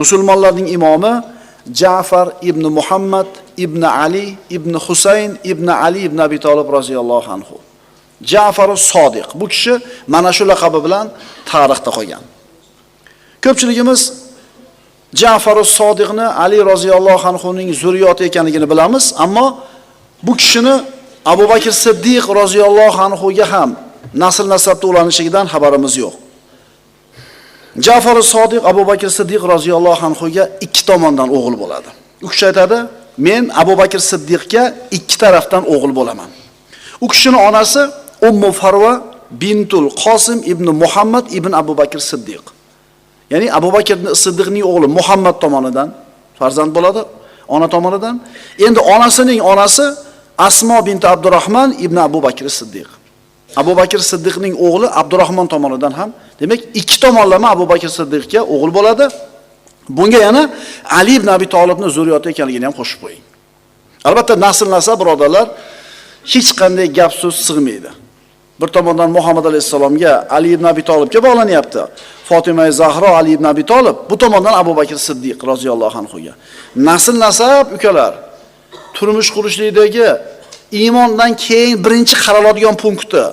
Musulmonlarning imomi Ja'far ibn Muhammad ibn Ali ibn Husayn ibn Ali ibn Abi Talib roziyallohu anhu. Ja'far as-Sodiq. Bu kishi mana shu laqabi bilan tarixda qolgan. Ko'pchiligimiz Ja'far as-Sodiqni Ali roziyallohu anhuning zurriyoti ekanligini bilamiz, ammo bu kishini Abu Bakr Siddiq roziyallohu anhuga ham nasl nasabda ulanishidan xabarimiz yo'q. Ja'far as-Sodiq Abu Bakr Siddiq roziyallohu anhuga ikki tomondan o'g'il bo'ladi. U kishi aytadi, men Abu Bakr Siddiqga ikki tarafdan o'g'il bo'laman. U kishining onasi Ummu Farwa bintul Qosim ibn Muhammad ibn Abu Bakr Siddiq. Ya'ni Abu Bakr Siddiqning o'g'li Muhammad tomonidan farzand bo'ladi, ona tomonidan. Endi onasining onasi Asmo bint Abdurrahman ibn Abu Bakr Siddiq. Abu Bakr Siddiqning o'g'li Abdurrahmon tomonidan ham, demak, ikki tomonlama Abu Bakr Siddiqga o'g'il bo'ladi. Bunga yana Ali ibn Abi Talibning zurriyoti ekanligini ham qo'shib qo'ying. Albatta nasl nasab birodarlar hech qanday gap so'z sig'maydi. Bir tomondan Muhammad alayhisalomga Ali ibn Abi Talibga bog'lanyapti. Fatima Zahro Ali ibn Abi Talib, bu tomondan Abu Bakr Siddiq roziyallohu anhuga. Nasl nasab ukalar turmush qurishlikdagi iymondan keyin birinchi qaraladigan punkti